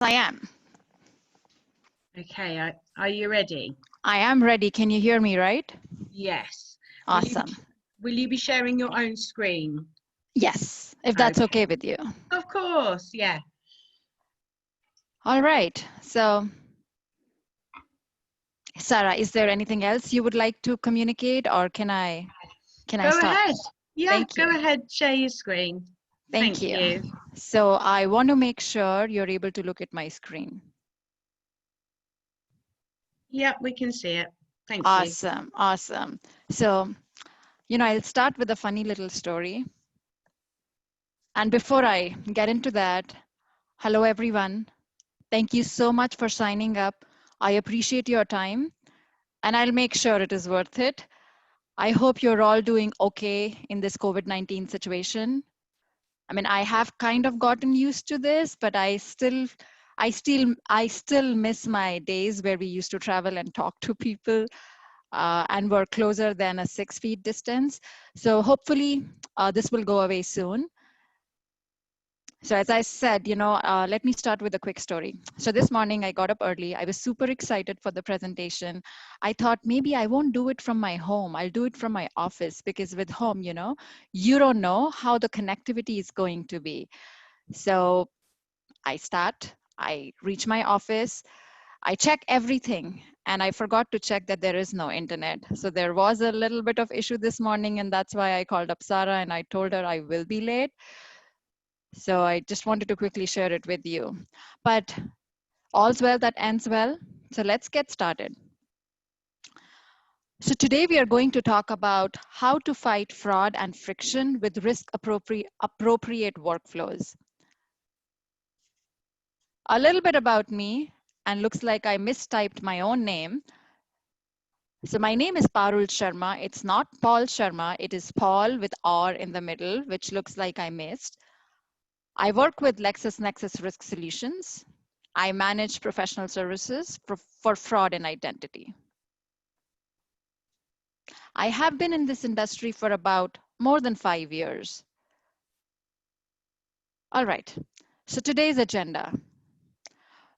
I am. Okay, are you ready? I am ready. Can you hear me, right? Yes. Will you Awesome. will you be sharing your own screen? Yes, if that's Okay. okay with you. Of course, yeah. All right. So, Sarah, is there anything else you would like to communicate or can I Go start? ahead. Yeah, Thank you. go ahead, share your screen. Thank Thank you. you. So, I want to make sure you're able to look at my screen. Yeah, we can see it. Thank you. Awesome. Awesome. So, I'll start with a funny little story. And before I get into that, hello everyone. Thank you so much for signing up. I appreciate your time and I'll make sure it is worth it. I hope you're all doing okay in this COVID-19 situation. I mean, I have kind of gotten used to this, but I still miss my days where we used to travel and talk to people and were closer than a 6 feet distance. So hopefully this will go away soon. So as I said, let me start with a quick story. So this morning I got up early. I was super excited for the presentation. I thought maybe I won't do it from my home. I'll do it from my office because with home, you don't know how the connectivity is going to be. So I reach my office, I check everything, and I forgot to check that there is no internet. So there was a little bit of issue this morning, and that's why I called up Sarah and I told her I will be late. So I just wanted to quickly share it with you. But all's well that ends well. So let's get started. So today we are going to talk about how to fight fraud and friction with risk appropriate workflows. A little bit about me, and looks like I mistyped my own name. So my name is Parul Sharma. It's not Paul Sharma. It is Paul with R in the middle, which looks like I missed. I work with LexisNexis Risk Solutions. I manage professional services for fraud and identity. I have been in this industry for about more than 5 years. All right, so today's agenda.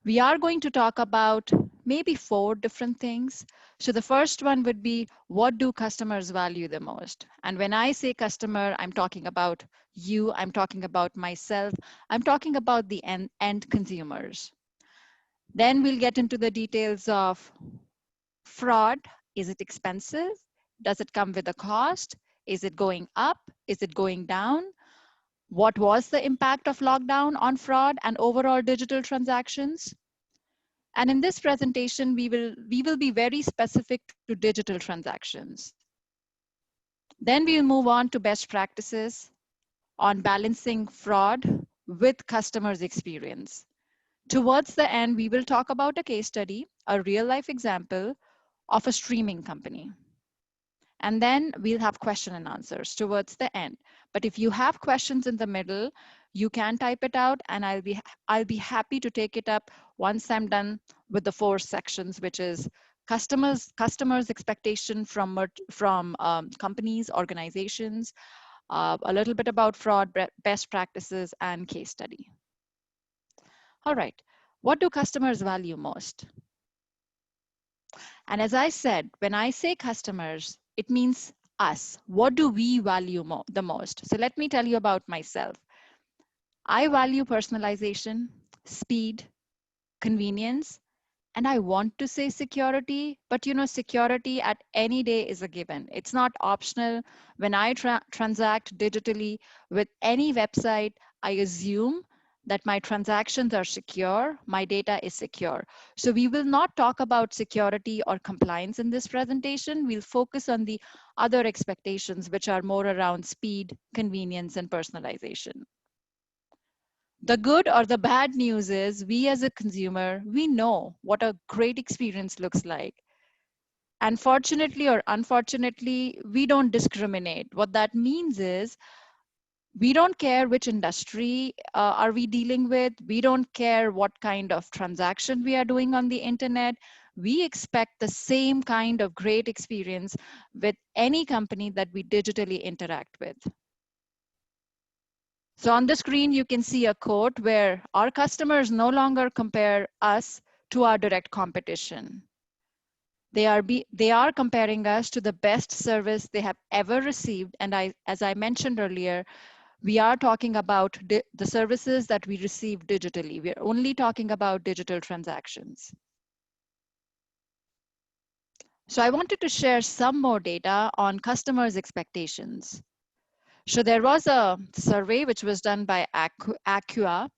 We are going to talk about maybe 4 different things. So the first one would be, what do customers value the most? And when I say customer, I'm talking about you, I'm talking about myself, I'm talking about the end consumers. Then we'll get into the details of fraud. Is it expensive? Does it come with a cost? Is it going up? Is it going down? What was the impact of lockdown on fraud and overall digital transactions? And in this presentation, we will be very specific to digital transactions. Then we'll move on to best practices on balancing fraud with customers' experience. Towards the end, we will talk about a case study, a real life example of a streaming company. And then we'll have question and answers towards the end. But if you have questions in the middle, you can type it out and I'll be happy to take it up once I'm done with the 4 sections, which is customers expectation from companies, organizations, a little bit about fraud, best practices, and case study. All right, what do customers value most? And as I said, when I say customers, it means us. What do we value the most? So let me tell you about myself. I value personalization, speed, convenience, and I want to say security, but security at any day is a given. It's not optional. When I transact digitally with any website, I assume that my transactions are secure, my data is secure. So we will not talk about security or compliance in this presentation. We'll focus on the other expectations, which are more around speed, convenience, and personalization. The good or the bad news is we as a consumer, we know what a great experience looks like. And fortunately or unfortunately, we don't discriminate. What that means is we don't care which industry are we dealing with. We don't care what kind of transaction we are doing on the internet. We expect the same kind of great experience with any company that we digitally interact with. So on the screen, you can see a quote where our customers no longer compare us to our direct competition. They are comparing us to the best service they have ever received. And as I mentioned earlier, we are talking about the services that we receive digitally. We're only talking about digital transactions. So I wanted to share some more data on customers' expectations. So there was a survey which was done by Acqua,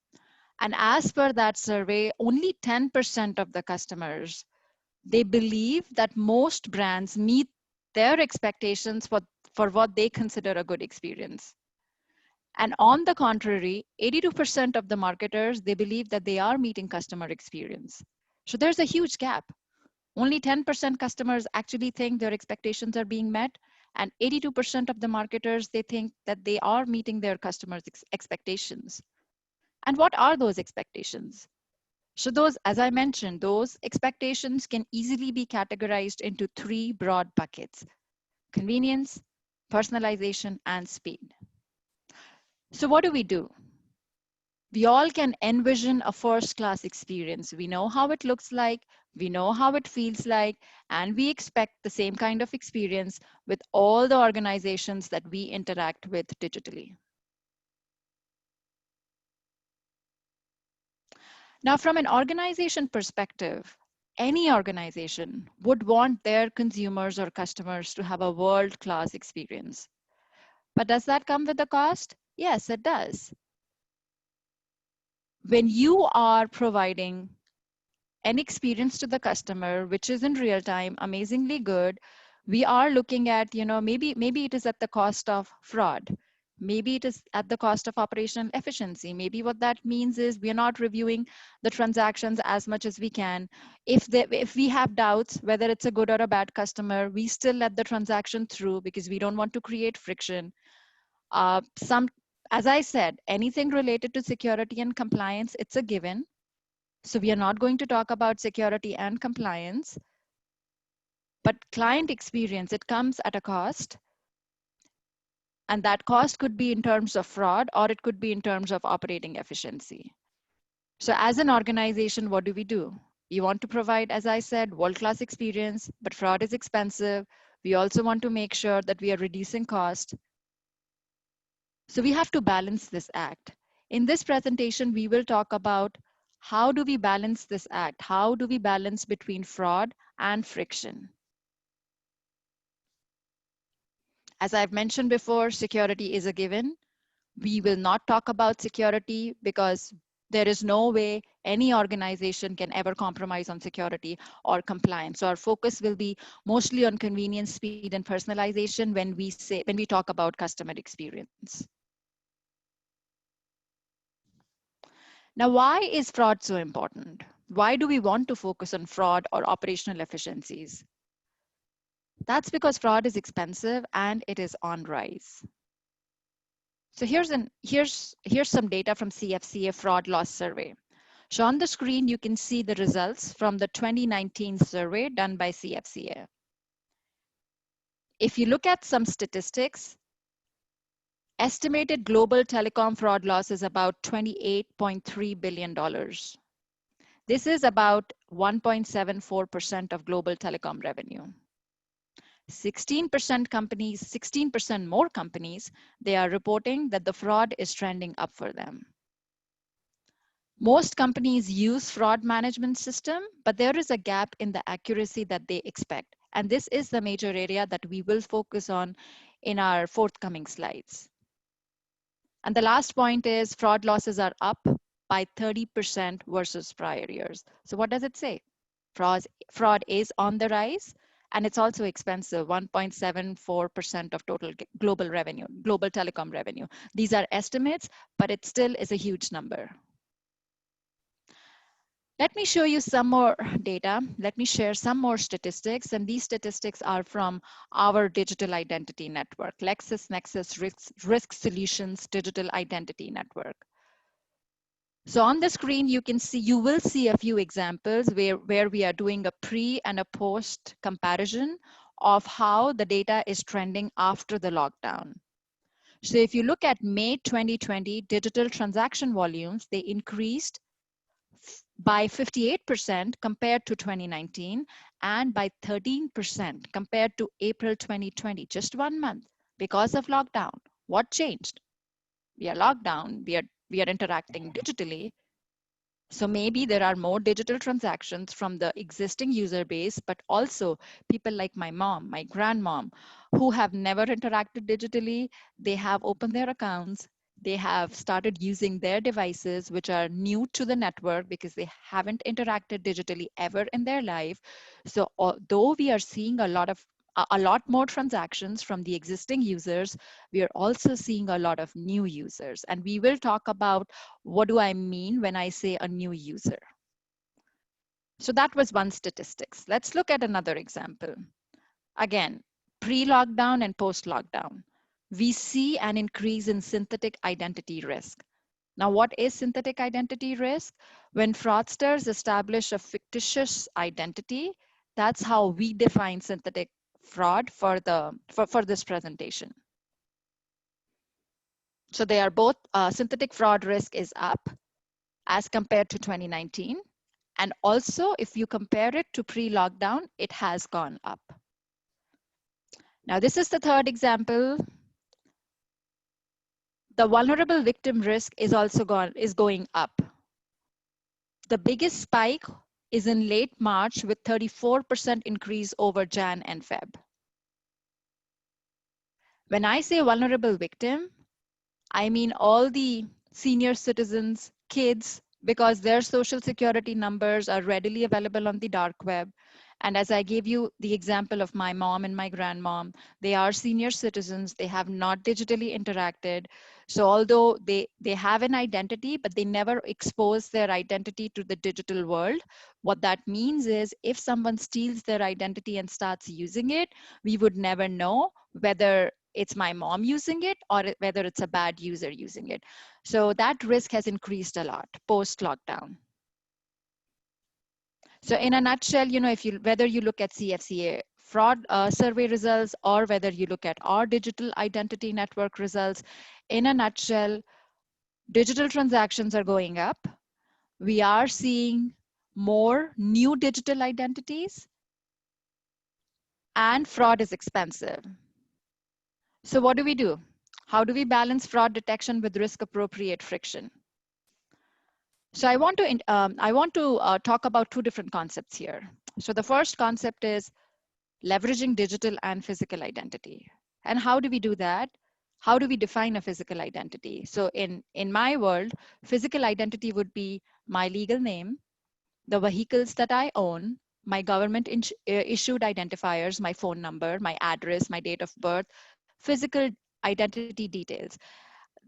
and as per that survey, only 10% of the customers, they believe that most brands meet their expectations for what they consider a good experience. And on the contrary, 82% of the marketers, they believe that they are meeting customer experience. So there's a huge gap. Only 10% customers actually think their expectations are being met, and 82% of the marketers, they think that they are meeting their customers' expectations. And what are those expectations? So those, as I mentioned, those expectations can easily be categorized into three broad buckets: convenience, personalization, and speed. So what do? We all can envision a first-class experience. We know how it looks like, we know how it feels like, and we expect the same kind of experience with all the organizations that we interact with digitally. Now, from an organization perspective, any organization would want their consumers or customers to have a world-class experience. But does that come with a cost? Yes, it does. When you are providing an experience to the customer, which is in real time, amazingly good, we are looking at, maybe it is at the cost of fraud. Maybe it is at the cost of operational efficiency. Maybe what that means is we are not reviewing the transactions as much as we can. If we have doubts whether it's a good or a bad customer, we still let the transaction through because we don't want to create friction. As I said, anything related to security and compliance, it's a given. So we are not going to talk about security and compliance, but client experience, it comes at a cost. And that cost could be in terms of fraud, or it could be in terms of operating efficiency. So as an organization, what do? We want to provide, as I said, world-class experience, but fraud is expensive. We also want to make sure that we are reducing cost. So we have to balance this act. In this presentation, we will talk about how do we balance this act? How do we balance between fraud and friction? As I've mentioned before, security is a given. We will not talk about security because there is no way any organization can ever compromise on security or compliance. So our focus will be mostly on convenience, speed, and personalization when we talk about customer experience. Now, why is fraud so important? Why do we want to focus on fraud or operational efficiencies? That's because fraud is expensive and it is on rise. So here's some data from CFCA fraud loss survey. So on the screen, you can see the results from the 2019 survey done by CFCA. If you look at some statistics, estimated global telecom fraud loss is about $28.3 billion. This is about 1.74% of global telecom revenue. 16% more companies, they are reporting that the fraud is trending up for them. Most companies use fraud management system, but there is a gap in the accuracy that they expect. And this is the major area that we will focus on in our forthcoming slides. And the last point is fraud losses are up by 30% versus prior years. So what does it say? Fraud is on the rise. And it's also expensive, 1.74% of total global revenue, global telecom revenue. These are estimates, but it still is a huge number. Let me show you some more data. Let me share some more statistics. And these statistics are from our digital identity network, LexisNexis Risk Solutions Digital Identity Network. So on the screen, you will see a few examples where we are doing a pre and a post comparison of how the data is trending after the lockdown. So if you look at May 2020 digital transaction volumes, they increased by 58% compared to 2019 and by 13% compared to April 2020, just 1 month because of lockdown. What changed? We are locked down, we are interacting digitally. So maybe there are more digital transactions from the existing user base, but also people like my mom, my grandmom, who have never interacted digitally. They have opened their accounts. They have started using their devices, which are new to the network because they haven't interacted digitally ever in their life. So although we are seeing a lot more transactions from the existing users, we are also seeing a lot of new users. And we will talk about what do I mean when I say a new user. So that was one statistics. Let's look at another example. Again, pre-lockdown and post-lockdown. We see an increase in synthetic identity risk. Now, what is synthetic identity risk? When fraudsters establish a fictitious identity, that's how we define synthetic fraud for this presentation. So they are both, synthetic fraud risk is up as compared to 2019. And also, if you compare it to pre-lockdown, it has gone up. Now, this is the third example. The vulnerable victim risk is also going up. The biggest spike is in late March with 34% increase over Jan and Feb. When I say vulnerable victim, I mean all the senior citizens, kids, because their social security numbers are readily available on the dark web. And as I gave you the example of my mom and my grandmom, they are senior citizens, they have not digitally interacted. So although they have an identity, but they never expose their identity to the digital world, what that means is if someone steals their identity and starts using it, we would never know whether it's my mom using it or whether it's a bad user using it. So that risk has increased a lot post-lockdown. So in a nutshell, whether you look at CFCA fraud survey results or whether you look at our digital identity network results, in a nutshell, digital transactions are going up. We are seeing more new digital identities and fraud is expensive. So what do we do? How do we balance fraud detection with risk appropriate friction? So I want to talk about two different concepts here. So the first concept is leveraging digital and physical identity. And how do we do that? How do we define a physical identity? So in my world, physical identity would be my legal name, the vehicles that I own, my government issued identifiers, my phone number, my address, my date of birth, physical identity details.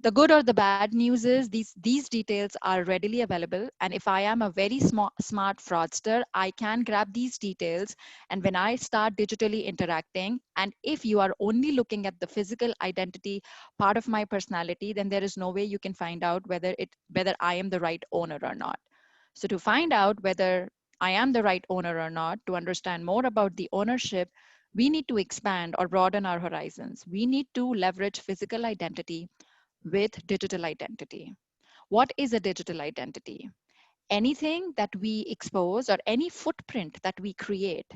The good or the bad news is these details are readily available. And if I am a very smart fraudster, I can grab these details. And when I start digitally interacting, and if you are only looking at the physical identity part of my personality, then there is no way you can find out whether I am the right owner or not. So to find out whether I am the right owner or not, to understand more about the ownership, we need to expand or broaden our horizons. We need to leverage physical identity with digital identity. What is a digital identity? Anything that we expose or any footprint that we create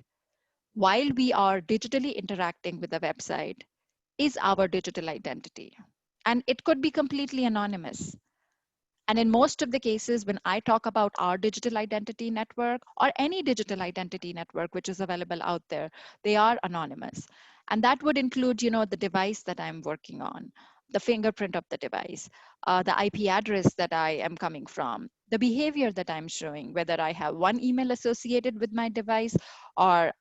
while we are digitally interacting with the website is our digital identity. And it could be completely anonymous. And in most of the cases, when I talk about our digital identity network or any digital identity network which is available out there, they are anonymous. And that would include, the device that I'm working on, the fingerprint of the device, the IP address that I am coming from, the behavior that I'm showing, whether I have one email associated with my device or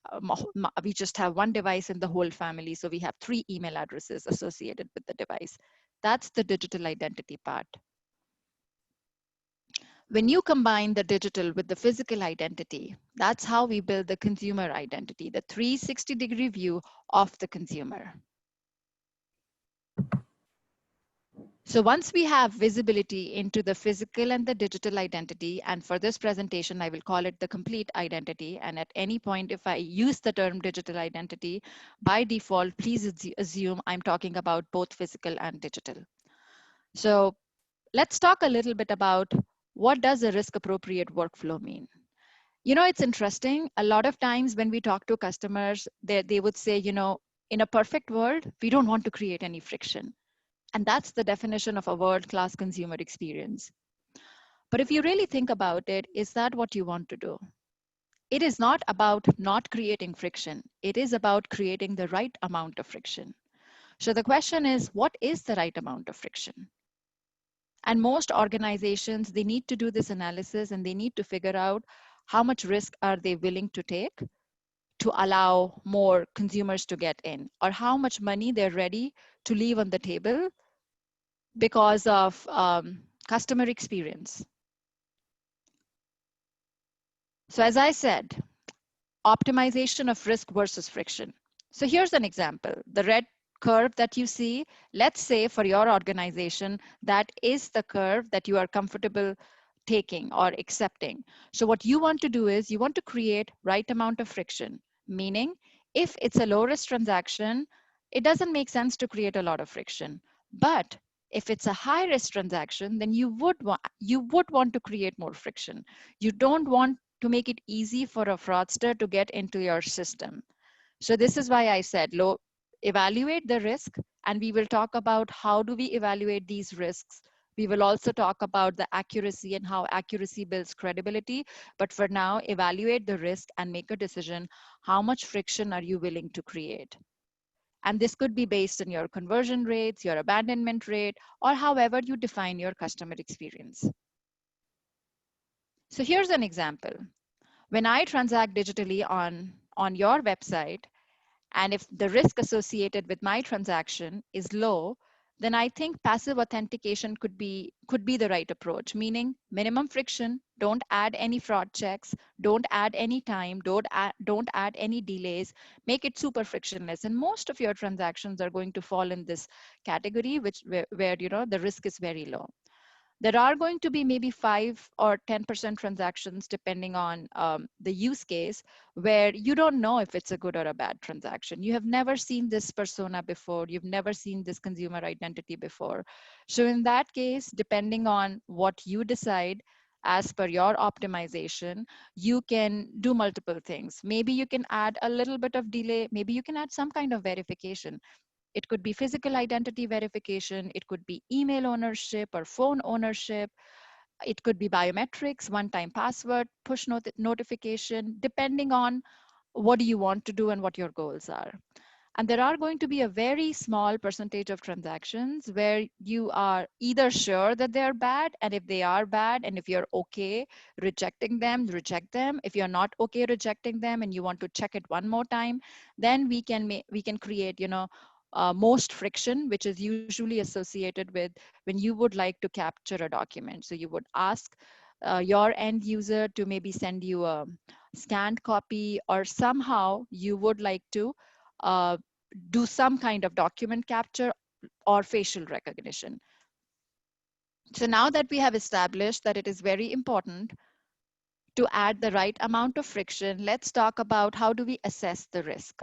we just have one device in the whole family. So we have 3 email addresses associated with the device. That's the digital identity part. When you combine the digital with the physical identity, that's how we build the consumer identity, the 360-degree view of the consumer. So once we have visibility into the physical and the digital identity, and for this presentation, I will call it the complete identity. And at any point, if I use the term digital identity, by default, please assume I'm talking about both physical and digital. So let's talk a little bit about what does a risk appropriate workflow mean? You know, it's interesting. A lot of times when we talk to customers, they would say, you know, in a perfect world, we don't want to create any friction. And that's the definition of a world-class consumer experience. But if you really think about it, is that what you want to do? It is not about not creating friction. It is about creating the right amount of friction. So the question is, what is the right amount of friction? And most organizations, they need to do this analysis and they need to figure out how much risk are they willing to take to allow more consumers to get in, or how much money they're ready to leave on the table because of customer experience. So as I said, optimization of risk versus friction. So here's an example. The red curve that you see, let's say for your organization, that is the curve that you are comfortable taking or accepting. So what you want to do is you want to create right amount of friction, meaning if it's a low risk transaction, it doesn't make sense to create a lot of friction. But if it's a high risk transaction, then you would want to create more friction. You don't want to make it easy for a fraudster to get into your system. So this is why I said evaluate the risk, and we will talk about how do we evaluate these risks. We will also talk about the accuracy and how accuracy builds credibility. But for now, evaluate the risk and make a decision. How much friction are you willing to create? And this could be based on your conversion rates, your abandonment rate, or however you define your customer experience. So here's an example. When I transact digitally on your website, and if the risk associated with my transaction is low, then I think passive authentication could be the right approach, meaning minimum friction, don't add any fraud checks, don't add any time, don't add any delays, make it super frictionless. And most of your transactions are going to fall in this category, where you know the risk is very low. There are going to be maybe 5 or 10% transactions depending on the use case, where you don't know if it's a good or a bad transaction. You have never seen this persona before. You've never seen this consumer identity before. So in that case, depending on what you decide, as per your optimization, you can do multiple things. Maybe you can add a little bit of delay. Maybe you can add some kind of verification. It could be physical identity verification. It could be email ownership or phone ownership. It could be biometrics, one-time password, push notification, depending on what do you want to do and what your goals are. And there are going to be a very small percentage of transactions where you are either sure that they're bad, and if they are bad, and if you're okay rejecting them, reject them. If you're not okay rejecting them and you want to check it one more time, then we can create, you know, most friction, which is usually associated with when you would like to capture a document. So you would ask your end user to maybe send you a scanned copy, or somehow you would like to uh, do some kind of document capture or facial recognition. So now that we have established that it is very important to add the right amount of friction, let's talk about how do we assess the risk.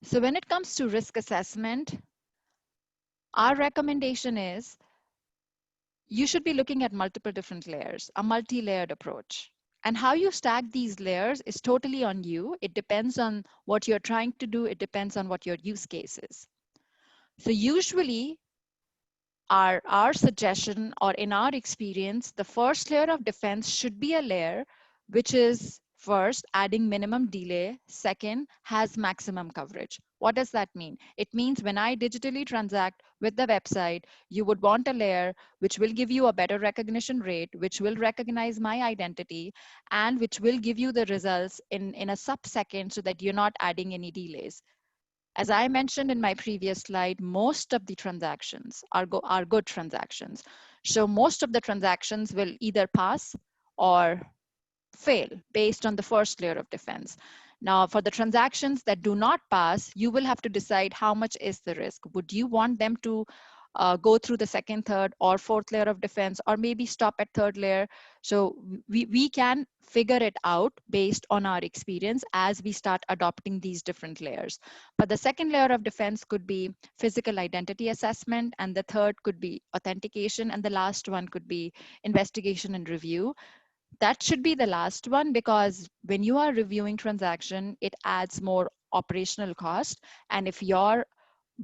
So when it comes to risk assessment, our recommendation is you should be looking at multiple different layers, a multi-layered approach. And how you stack these layers is totally on you. It depends on what you're trying to do. It depends on what your use case is. So usually our suggestion, or in our experience, the first layer of defense should be a layer which is first adding minimum delay, second has maximum coverage. What does that mean? It means when I digitally transact with the website, you would want a layer which will give you a better recognition rate, which will recognize my identity, and which will give you the results in a sub-second so that you're not adding any delays. As I mentioned in my previous slide, most of the transactions are good transactions. So most of the transactions will either pass or fail based on the first layer of defense. Now, for the transactions that do not pass, you will have to decide how much is the risk. Would you want them to go through the second, third, or fourth layer of defense, or maybe stop at third layer. So we can figure it out based on our experience as we start adopting these different layers. But the second layer of defense could be physical identity assessment, and the third could be authentication, and the last one could be investigation and review. That should be the last one, because when you are reviewing transaction, it adds more operational cost. And if your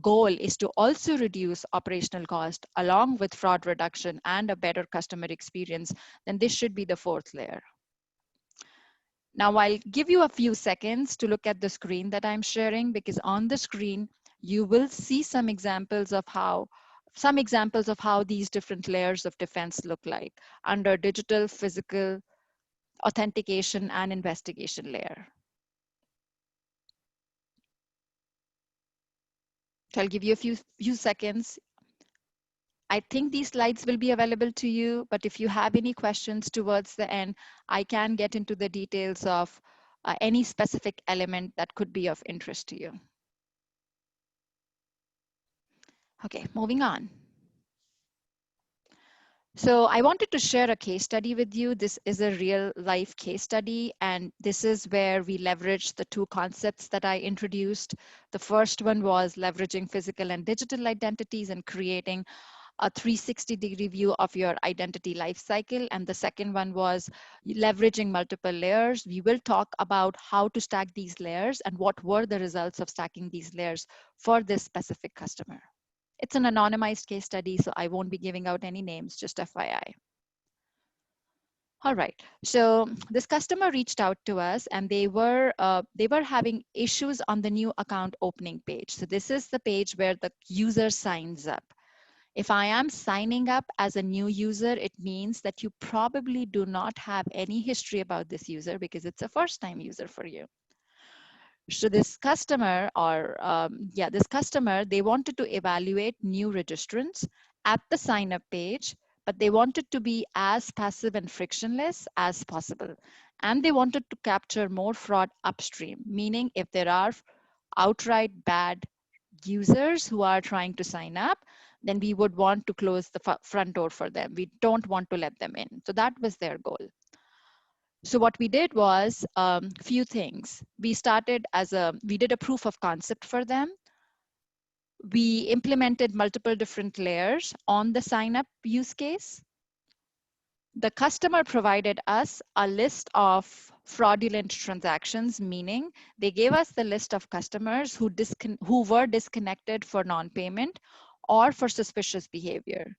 goal is to also reduce operational cost along with fraud reduction and a better customer experience, then this should be the fourth layer. Now I'll give you a few seconds to look at the screen that I'm sharing, because on the screen, you will see some examples of how these different layers of defense look like under digital, physical, authentication, and investigation layer. So I'll give you a few seconds. I think these slides will be available to you, but if you have any questions towards the end, I can get into the details of any specific element that could be of interest to you. Okay, moving on. So I wanted to share a case study with you. This is a real life case study, and this is where we leveraged the two concepts that I introduced. The first one was leveraging physical and digital identities and creating a 360-degree view of your identity lifecycle. And the second one was leveraging multiple layers. We will talk about how to stack these layers and what were the results of stacking these layers for this specific customer. It's an anonymized case study, so I won't be giving out any names, just FYI. All right, so this customer reached out to us, and they were having issues on the new account opening page. So this is the page where the user signs up. If I am signing up as a new user, it means that you probably do not have any history about this user because it's a first-time user for you. So this customer, they wanted to evaluate new registrants at the sign-up page, but they wanted to be as passive and frictionless as possible. And they wanted to capture more fraud upstream, meaning if there are outright bad users who are trying to sign up, then we would want to close the front door for them. We don't want to let them in. So that was their goal. So what we did was few things. We did a proof of concept for them. We implemented multiple different layers on the sign up use case. The customer provided us a list of fraudulent transactions, meaning they gave us the list of customers who were disconnected for non-payment or for suspicious behavior.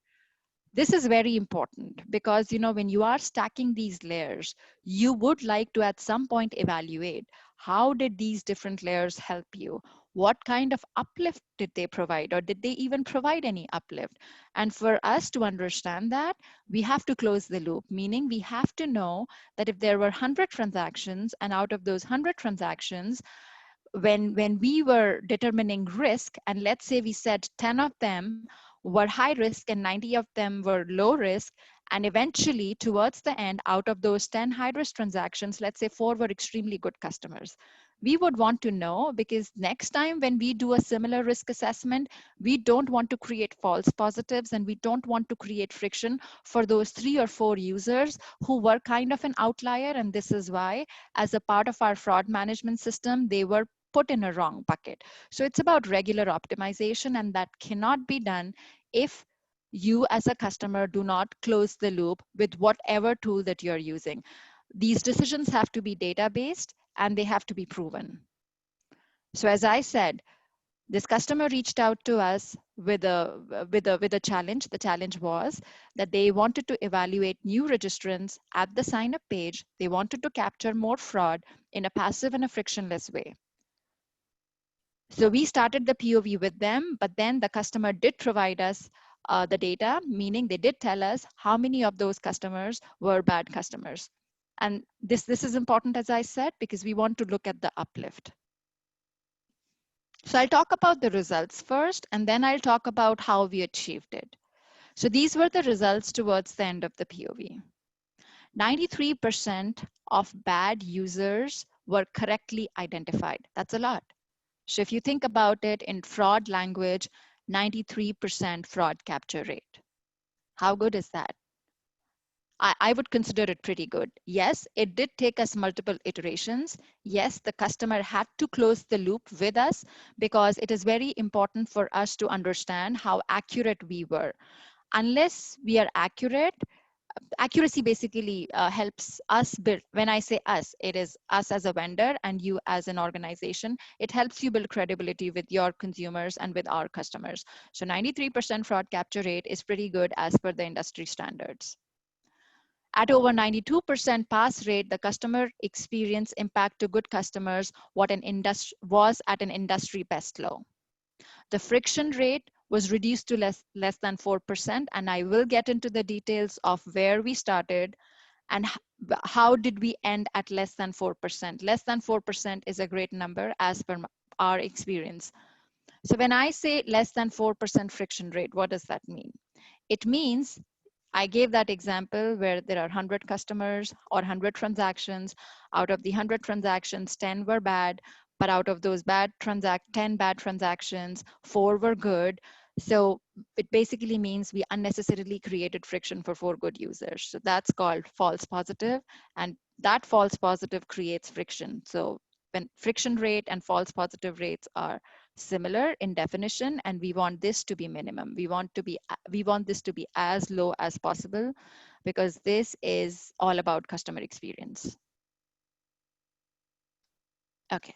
This is very important because, when you are stacking these layers, you would like to at some point evaluate how did these different layers help you? What kind of uplift did they provide, or did they even provide any uplift? And for us to understand that, we have to close the loop, meaning we have to know that if there were 100 transactions, and out of those 100 transactions, when we were determining risk, and let's say we said 10 of them were high risk and 90 of them were low risk, and eventually towards the end, out of those 10 high risk transactions, let's say 4 were extremely good customers. We would want to know, because next time when we do a similar risk assessment, we don't want to create false positives, and we don't want to create friction for those 3 or 4 users who were kind of an outlier. And this is why, as a part of our fraud management system, they were put in a wrong bucket. So it's about regular optimization, and that cannot be done if you as a customer do not close the loop with whatever tool that you're using. These decisions have to be data-based and they have to be proven. So as I said, this customer reached out to us with a challenge. The challenge was that they wanted to evaluate new registrants at the sign-up page. They wanted to capture more fraud in a passive and a frictionless way. So we started the POV with them, but then the customer did provide us the data, meaning they did tell us how many of those customers were bad customers. And this is important, as I said, because we want to look at the uplift. So I'll talk about the results first, and then I'll talk about how we achieved it. So these were the results towards the end of the POV. 93% of bad users were correctly identified. That's a lot. So if you think about it in fraud language, 93% fraud capture rate. How good is that? I would consider it pretty good. Yes, it did take us multiple iterations. Yes, the customer had to close the loop with us because it is very important for us to understand how accurate we were. Unless we are accurate, accuracy basically helps us build. When I say us, it is us as a vendor and you as an organization. It helps you build credibility with your consumers and with our customers. So 93% fraud capture rate is pretty good as per the industry standards. At over 92% pass rate, the customer experience impact to good customers what an industry was at an industry best low. The friction rate was reduced to less than 4%, and I will get into the details of where we started and how did we end at less than 4%. Less than 4% is a great number as per our experience. So when I say less than 4% friction rate, what does that mean? It means I gave that example where there are 100 customers or 100 transactions. Out of the 100 transactions, 10 were bad, but out of those 10 bad transactions, 4 were good. So it basically means we unnecessarily created friction for 4 good users. So that's called false positive, and that false positive creates friction. So when friction rate and false positive rates are similar in definition, and we want this to be minimum. We want this to be as low as possible because this is all about customer experience. Okay,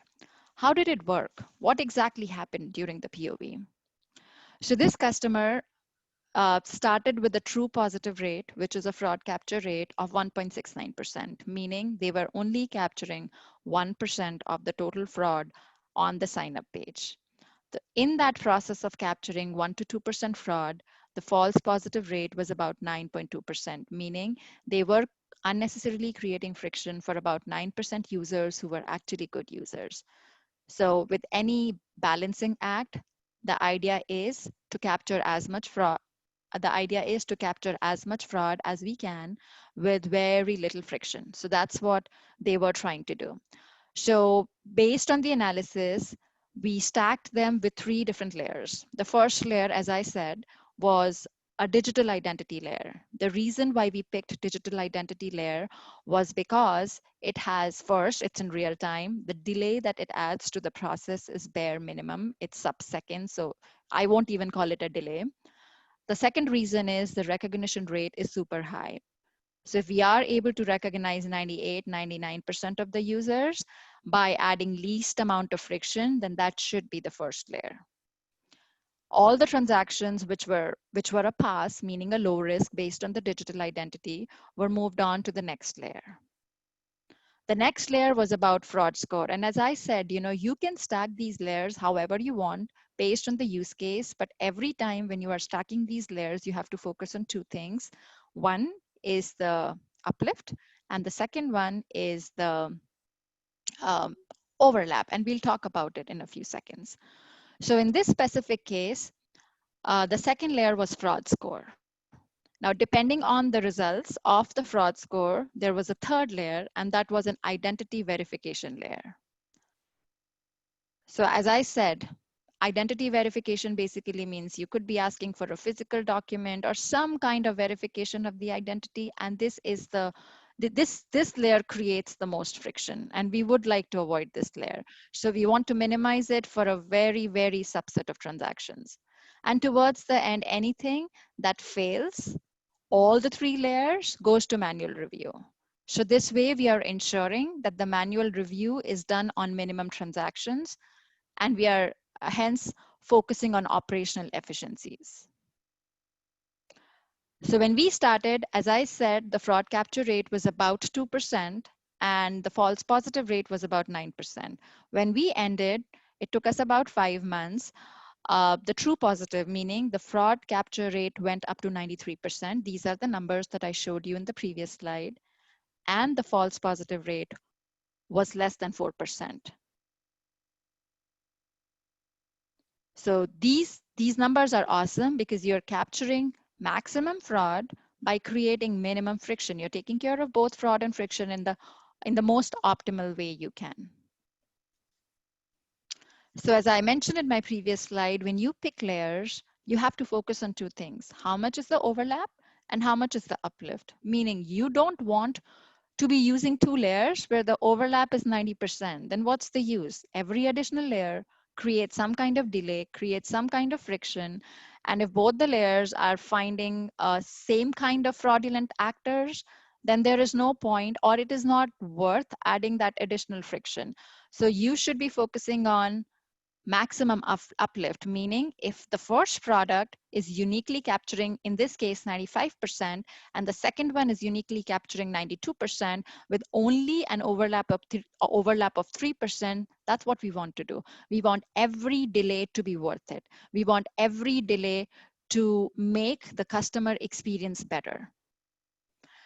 how did it work? What exactly happened during the POV? So this customer started with a true positive rate, which is a fraud capture rate of 1.69%, meaning they were only capturing 1% of the total fraud on the sign-up page. In that process of capturing 1 to 2% fraud, the false positive rate was about 9.2%, meaning they were unnecessarily creating friction for about 9% users who were actually good users. So with any balancing act, the idea is to capture as much fraud. The idea is to capture as much fraud as we can with very little friction. So that's what they were trying to do. So based on the analysis, we stacked them with 3 different layers. The first layer, as I said, was a digital identity layer. The reason why we picked digital identity layer was because it has, first, it's in real time. The delay that it adds to the process is bare minimum. It's sub-second, so I won't even call it a delay. The second reason is the recognition rate is super high. So if we are able to recognize 98, 99% of the users by adding least amount of friction, then that should be the first layer. All the transactions which were a pass, meaning a low risk based on the digital identity, were moved on to the next layer. The next layer was about fraud score. And as I said, you can stack these layers however you want based on the use case, but every time when you are stacking these layers, you have to focus on 2 things. One is the uplift, and the second one is the overlap, and we'll talk about it in a few seconds. So in this specific case, the second layer was fraud score. Now, depending on the results of the fraud score, there was a third layer, and that was an identity verification layer. So as I said, identity verification basically means you could be asking for a physical document or some kind of verification of the identity, and this layer creates the most friction, and we would like to avoid this layer. So we want to minimize it for a very, very subset of transactions. And towards the end, anything that fails all the 3 layers goes to manual review. So this way we are ensuring that the manual review is done on minimum transactions, and we are hence focusing on operational efficiencies. So when we started, as I said, the fraud capture rate was about 2% and the false positive rate was about 9%. When we ended, it took us about 5 months. The true positive, meaning the fraud capture rate went up to 93%. These are the numbers that I showed you in the previous slide. And the false positive rate was less than 4%. So these numbers are awesome because you're capturing maximum fraud by creating minimum friction. You're taking care of both fraud and friction in the most optimal way you can. So as I mentioned in my previous slide, when you pick layers, you have to focus on two things. How much is the overlap and how much is the uplift? Meaning you don't want to be using two layers where the overlap is 90%. Then what's the use? Every additional layer creates some kind of delay, creates some kind of friction. And if both the layers are finding same kind of fraudulent actors, then there is no point or it is not worth adding that additional friction. So you should be focusing on maximum uplift, meaning if the first product is uniquely capturing, in this case, 95%, and the second one is uniquely capturing 92% with only an overlap of 3%, that's what we want to do. We want every delay to be worth it. We want every delay to make the customer experience better.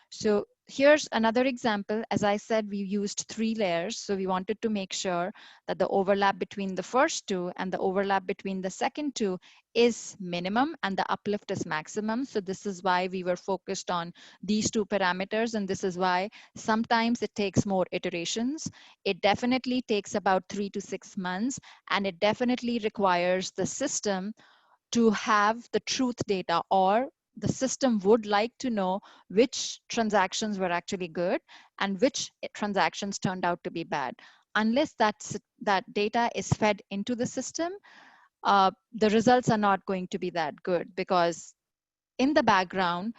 So here's another example. As I said, we used 3 layers. So we wanted to make sure that the overlap between the first two and the overlap between the second two is minimum and the uplift is maximum. So this is why we were focused on these two parameters. And this is why sometimes it takes more iterations. It definitely takes about 3 to 6 months. And it definitely requires the system to have the truth data, or the system would like to know which transactions were actually good and which transactions turned out to be bad. Unless that data is fed into the system, the results are not going to be that good, because in the background,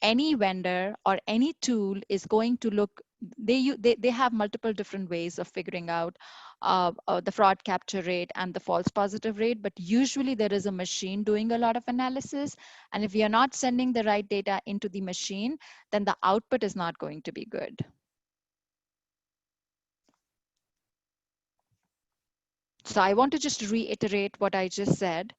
any vendor or any tool is going to look, they have multiple different ways of figuring out the fraud capture rate and the false positive rate, but usually there is a machine doing a lot of analysis. And if we are not sending the right data into the machine, then the output is not going to be good. So I want to just reiterate what I just said.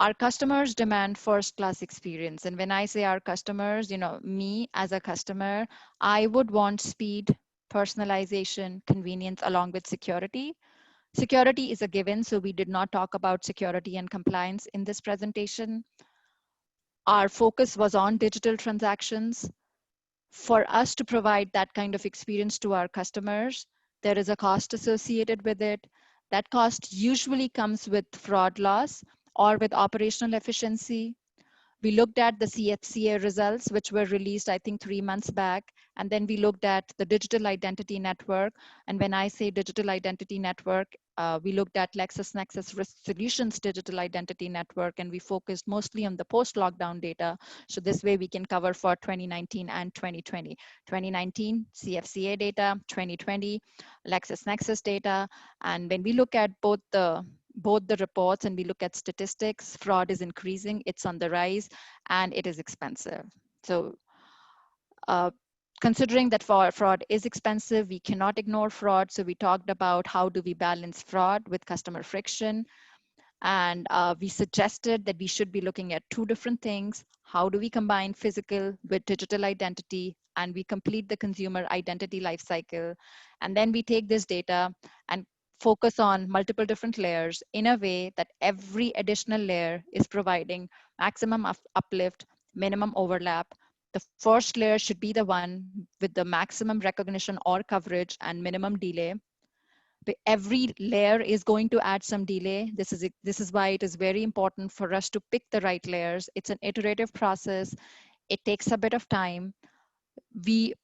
Our customers demand first class experience. And when I say our customers, me as a customer, I would want speed, personalization, convenience, along with security. Security is a given, so we did not talk about security and compliance in this presentation. Our focus was on digital transactions. For us to provide that kind of experience to our customers, there is a cost associated with it. That cost usually comes with fraud loss or with operational efficiency. We looked at the CFCA results, which were released, I think, 3 months back. And then we looked at the digital identity network. And when I say digital identity network, we looked at LexisNexis Risk Solutions digital identity network, and we focused mostly on the post-lockdown data. So this way we can cover for 2019 and 2020. 2019 CFCA data, 2020 LexisNexis data. And when we look at both the reports and we look at statistics, fraud is increasing, it's on the rise, and it is expensive. So considering that fraud is expensive, we cannot ignore fraud. So we talked about how do we balance fraud with customer friction. And we suggested that we should be looking at two different things. How do we combine physical with digital identity? And we complete the consumer identity lifecycle. And then we take this data and focus on multiple different layers in a way that every additional layer is providing maximum uplift, minimum overlap. The first layer should be the one with the maximum recognition or coverage and minimum delay. Every layer is going to add some delay. This is why it is very important for us to pick the right layers. It's an iterative process. It takes a bit of time.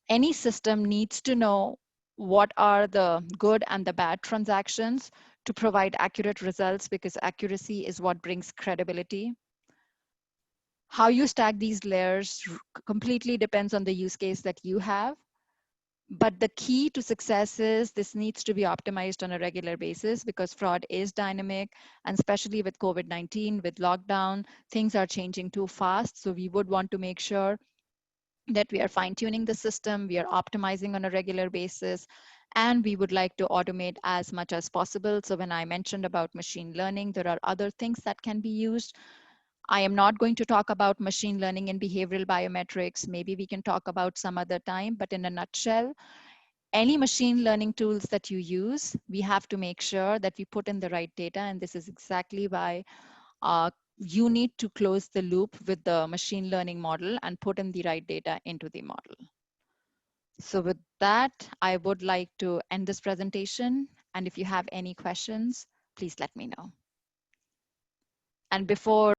Any system needs to know what are the good and the bad transactions to provide accurate results, because accuracy is what brings credibility. How you stack these layers completely depends on the use case that you have. But the key to success is this needs to be optimized on a regular basis, because fraud is dynamic, and especially with COVID-19, with lockdown, things are changing too fast. So we would want to make sure that we are fine-tuning the system, we are optimizing on a regular basis, and we would like to automate as much as possible. So when I mentioned about machine learning, there are other things that can be used. I am not going to talk about machine learning and behavioral biometrics. Maybe we can talk about some other time, but in a nutshell, any machine learning tools that you use, we have to make sure that we put in the right data. And this is exactly why you need to close the loop with the machine learning model and put in the right data into the model. So with that, I would like to end this presentation. And if you have any questions, please let me know. And before